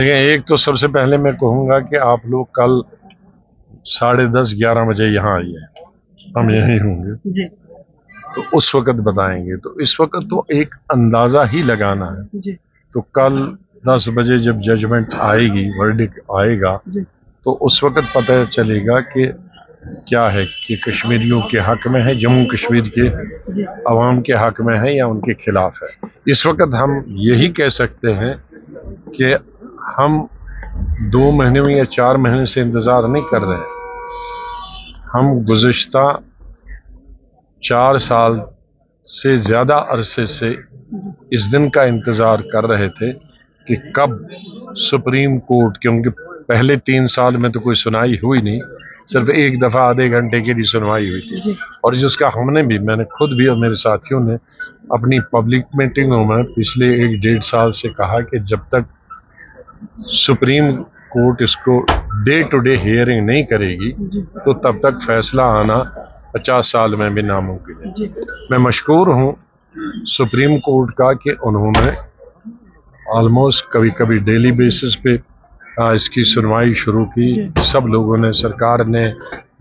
एक तो सबसे पहले मैं कहूँगा कि आप लोग कल 10:30-11 बजे यहाँ आइए, हम यहीं होंगे जी तो उस वक्त बताएंगे। तो इस वक्त तो एक अंदाजा ही लगाना है। जी तो कल 10 बजे जब जजमेंट आएगी, वर्डिक्ट आएगा, जी तो उस वक्त पता चलेगा कि क्या है कि कश्मीरियों के हक में है, जम्मू कश्मीर के जी अवाम के हक में है या उनके खिलाफ है। इस वक्त हम यही कह सकते हैं कि हम 2 महीने में या 4 महीने से इंतजार नहीं कर रहे हैं। हम गुज़िश्ता 4 साल से ज्यादा अरसे से इस दिन का इंतजार कर रहे थे कि कब सुप्रीम कोर्ट, क्योंकि पहले 3 साल में तो कोई सुनवाई हुई नहीं, सिर्फ एक दफा आधे घंटे की भी सुनवाई हुई थी। और जिसका मैंने खुद भी और मेरे साथियों ने अपनी पब्लिक मीटिंगों में पिछले 1-1.5 साल से कहा कि जब तक सुप्रीम कोर्ट इसको डे टू डे हियरिंग नहीं करेगी तो तब तक फैसला आना 50 साल में भी नामुमकिन है। मैं मशकूर हूँ सुप्रीम कोर्ट का कि उन्होंने ऑलमोस्ट कभी कभी डेली बेसिस पे इसकी सुनवाई शुरू की। सब लोगों ने, सरकार ने,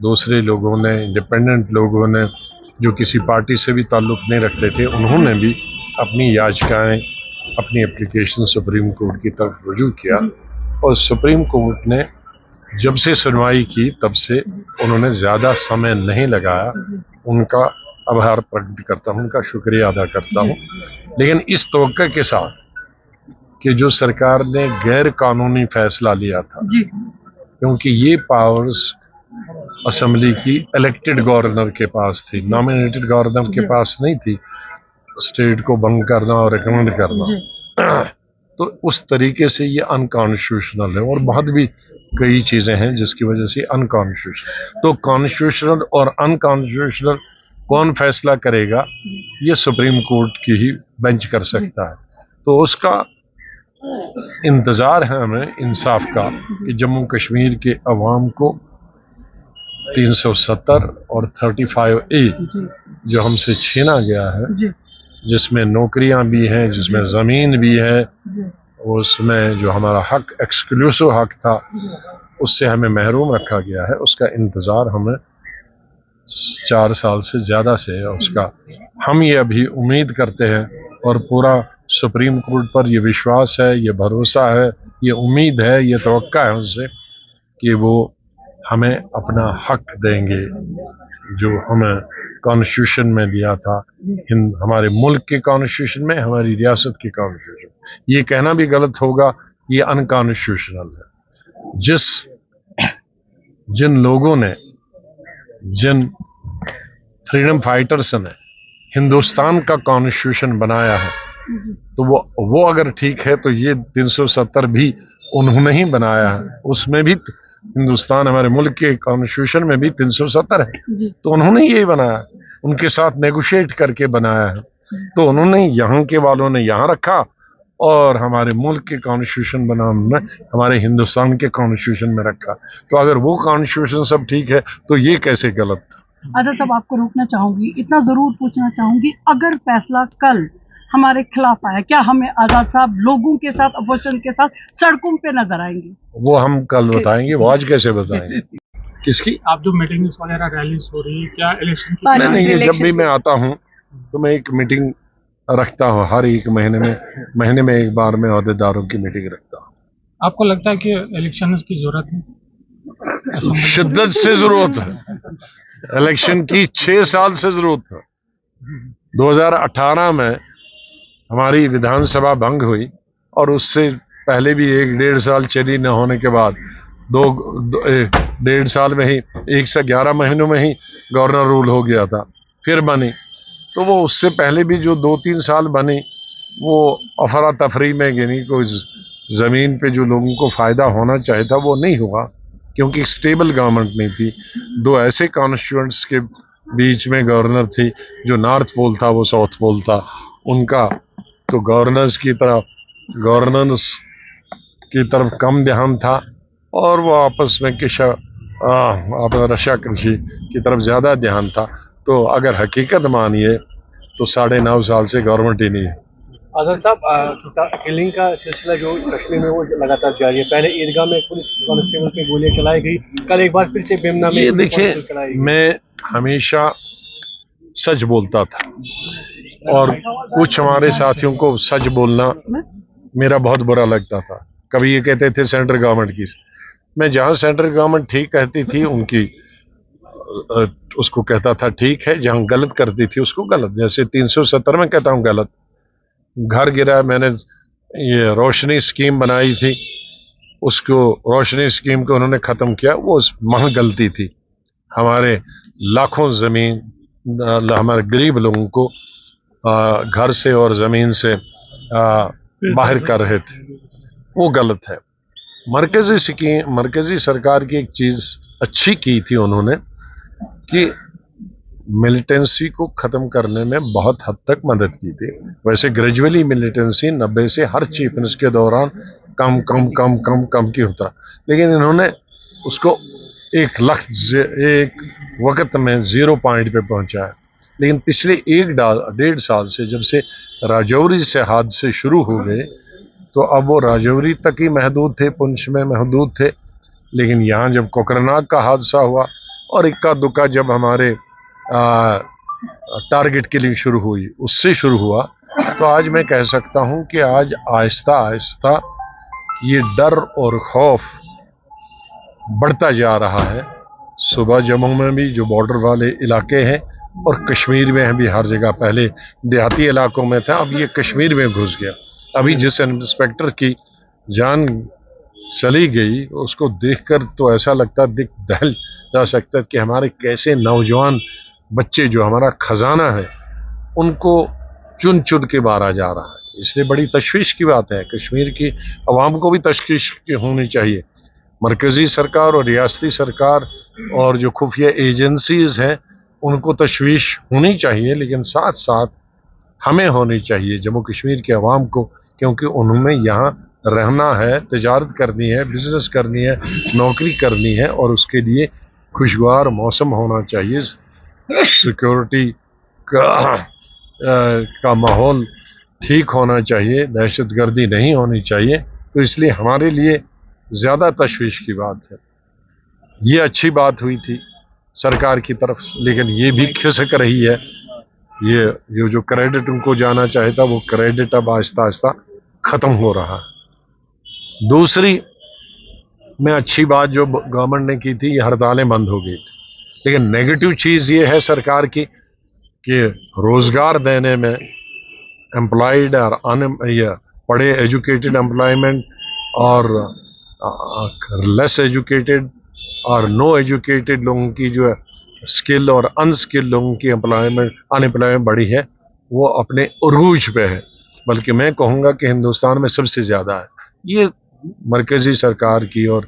दूसरे लोगों ने, इंडिपेंडेंट लोगों ने, जो किसी पार्टी से भी ताल्लुक नहीं रखते थे, उन्होंने भी अपनी याचिकाएं, अपनी एप्लीकेशन सुप्रीम कोर्ट की तरफ रुजू किया। और सुप्रीम कोर्ट ने जब से सुनवाई की तब से उन्होंने ज़्यादा समय नहीं लगाया। उनका आभार प्रकट करता हूँ, उनका शुक्रिया अदा करता हूँ। लेकिन इस तवक्को के साथ कि जो सरकार ने गैर कानूनी फैसला लिया था, क्योंकि ये पावर्स असेंबली की इलेक्टेड गवर्नर के पास थी, नॉमिनेटेड गवर्नर के पास नहीं थी, स्टेट को भंग करना और रिकमेंड करना। तो उस तरीके से ये अनकॉन्स्टिट्यूशनल है। और बहुत भी कई चीजें हैं जिसकी वजह से अनकॉन्स्टिट्यूशनल। तो कॉन्स्टिट्यूशनल और अनकॉन्स्टिट्यूशनल कौन फैसला करेगा, ये सुप्रीम कोर्ट की ही बेंच कर सकता है। तो उसका इंतजार है हमें इंसाफ का कि जम्मू कश्मीर के अवाम को 370 और 35A जो हमसे छीना गया है, जिसमें नौकरियां भी हैं, जिसमें ज़मीन भी है, उसमें जो हमारा हक, एक्सक्लूसिव हक था, उससे हमें महरूम रखा गया है, उसका इंतज़ार हमें 4 साल से ज़्यादा से है। उसका हम ये अभी उम्मीद करते हैं और पूरा सुप्रीम कोर्ट पर ये विश्वास है, ये भरोसा है, ये उम्मीद है, ये तवक्का है उनसे कि वो हमें अपना हक देंगे जो हमें कॉन्स्टिट्यूशन में दिया था, हमारे मुल्क के कॉन्स्टिट्यूशन में, हमारी रियासत के कॉन्स्टिट्यूशन। ये कहना भी गलत होगा, ये अनकॉन्स्टिट्यूशनल है। जिन लोगों ने, जिन फ्रीडम फाइटर्स ने हिंदुस्तान का कॉन्स्टिट्यूशन बनाया है, तो वो अगर ठीक है तो ये 370 भी उन्होंने ही बनाया है। उसमें भी हिंदुस्तान, हमारे मुल्क के कॉन्स्टिट्यूशन में भी 370 है, तो उन्होंने यही बनाया, उनके साथ नेगोशिएट करके बनाया है। तो उन्होंने, यहाँ के वालों ने यहाँ रखा और हमारे मुल्क के कॉन्स्टिट्यूशन बनाने हमारे हिंदुस्तान के कॉन्स्टिट्यूशन में रखा। तो अगर वो कॉन्स्टिट्यूशन सब ठीक है तो ये कैसे गलत? आजाद साहब, आपको रोकना चाहूंगी, इतना जरूर पूछना चाहूंगी, अगर फैसला कल हमारे खिलाफ आया, क्या हमें आजाद साहब लोगों के साथ, अपोजिशन के साथ सड़कों पे नजर आएंगे? वो हम कल बताएंगे, वो आज कैसे बताएंगे? किसकी? आप जो मीटिंग्स वगैरह रैलीज हो रही है, क्या इलेक्शन की? नहीं, ये जब भी मैं आता हूँ तो मैं एक मीटिंग रखता हूँ, हर एक महीने में एक बार मैं अहदेदारों की मीटिंग रखता हूँ। आपको लगता है कि इलेक्शन की जरूरत है? शिद्दत से जरूरत है इलेक्शन की, 6 साल से जरूरत है। 2018 में हमारी विधानसभा भंग हुई और उससे पहले भी 1-1.5 साल चली न होने के बाद 1.5 साल में ही 1 से 11 महीनों में ही गवर्नर रूल हो गया था, फिर बनी। तो वो उससे पहले भी जो 2-3 साल बनी वो अफरा तफरी में गिनी। कोई ज़मीन पे जो लोगों को फ़ायदा होना चाहिए था वो नहीं हुआ, क्योंकि स्टेबल गवर्नमेंट नहीं थी। 2 ऐसे कॉन्स्टिट्यूएंट्स के बीच में गवर्नर थी, जो नॉर्थ पोल था वो साउथ पोल था, उनका तो गवर्नेंस की तरफ कम ध्यान था और वो आपस में रशा कृषि की तरफ ज़्यादा ध्यान था। तो अगर हकीकत मानिए तो 9.5 साल से गवर्नमेंट ही नहीं है। आजाद साहब, किलिंग का सिलसिला जो कश्मीर में वो लगातार जारी है। पहले ईदगाह में पुलिस कांस्टेबल पे गोलियां चलाई गई, कल एक बार फिर से बेमना में ये पुलिस देखिए, कांस्टेबल चलाई गई। मैं हमेशा सच बोलता था और कुछ हमारे साथियों को सच बोलना मेरा बहुत बुरा लगता था। कभी ये कहते थे सेंट्रल गवर्नमेंट की, मैं जहां सेंट्रल गवर्नमेंट ठीक कहती थी उनकी उसको कहता था ठीक है, जहां गलत करती थी उसको गलत। जैसे 370 में कहता हूं गलत, घर गिरा, मैंने ये रोशनी स्कीम बनाई थी, उसको रोशनी स्कीम को उन्होंने खत्म किया, वो उस महा गलती थी। हमारे लाखों जमीन, हमारे गरीब लोगों को घर से और जमीन से बाहर कर रहे थे, वो गलत है। मरकजी सरकार की एक चीज अच्छी की थी उन्होंने कि मिलिटेंसी को खत्म करने में बहुत हद तक मदद की थी। वैसे ग्रेजुअली मिलिटेंसी 90 से हर चीफ मिनिस्टर के दौरान कम कम कम कम कम की होता, लेकिन इन्होंने उसको एक वक्त में 0 पॉइंट पे पहुंचाया। लेकिन पिछले 1.5 साल से जब से राजौरी से हादसे शुरू हो गए, तो अब वो राजौरी तक ही महदूद थे, पुंछ में महदूद थे। लेकिन यहाँ जब कोकरनाग का हादसा हुआ और इक्का दुक्का जब हमारे टारगेट किलिंग शुरू हुई, उससे शुरू हुआ, तो आज मैं कह सकता हूं कि आज आहिस्ता आहिस्ता ये डर और खौफ बढ़ता जा रहा है। सुबह जम्मू में भी जो बॉर्डर वाले इलाके हैं और कश्मीर में भी हर जगह, पहले देहाती इलाकों में था, अब ये कश्मीर में घुस गया। अभी जिस इंस्पेक्टर की जान चली गई उसको देखकर तो ऐसा लगता, दहल जा सकता कि हमारे कैसे नौजवान बच्चे जो हमारा खजाना है उनको चुन चुन के मारा जा रहा है। इसलिए बड़ी तशवीश की बात है। कश्मीर की आवाम को भी तशवीश होनी चाहिए। मरकजी सरकार और रियासती सरकार और जो खुफिया एजेंसीज हैं उनको तशवीश होनी चाहिए, लेकिन साथ साथ हमें होनी चाहिए जम्मू कश्मीर के अवाम को, क्योंकि उन्होंने यहाँ रहना है, तिजारत करनी है, बिजनेस करनी है, नौकरी करनी है, और उसके लिए खुशगवार मौसम होना चाहिए, सिक्योरिटी का माहौल ठीक होना चाहिए, दहशतगर्दी नहीं होनी चाहिए। तो इसलिए हमारे लिए ज़्यादा तशवीश की बात है। ये अच्छी बात हुई थी सरकार की तरफ, लेकिन ये भी खिसक रही है। ये जो क्रेडिट उनको जाना चाहता, वो क्रेडिट अब आहिस्ता आहिस्ता ख़त्म हो रहा है। दूसरी में अच्छी बात जो गवर्नमेंट ने की थी, ये हड़तालें बंद हो गई थी। लेकिन नेगेटिव चीज़ ये है सरकार की कि रोज़गार देने में एम्प्लॉयड और पढ़े एजुकेटेड एम्प्लॉयमेंट और लेस एजुकेटेड और नो एजुकेटेड लोगों की जो स्किल और अनस्किल लोगों की अनएम्प्लॉयमेंट बढ़ी है, वो अपने उरूज पे है। बल्कि मैं कहूँगा कि हिंदुस्तान में सबसे ज़्यादा है। ये मरकजी सरकार की और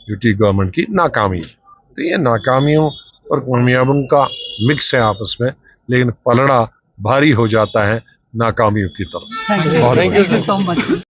यूटी गवर्नमेंट की नाकामी है। तो ये नाकामियों और कामयाबियों का मिक्स है आपस में, लेकिन पलड़ा भारी हो जाता है नाकामियों की तरफ। Thank you so much.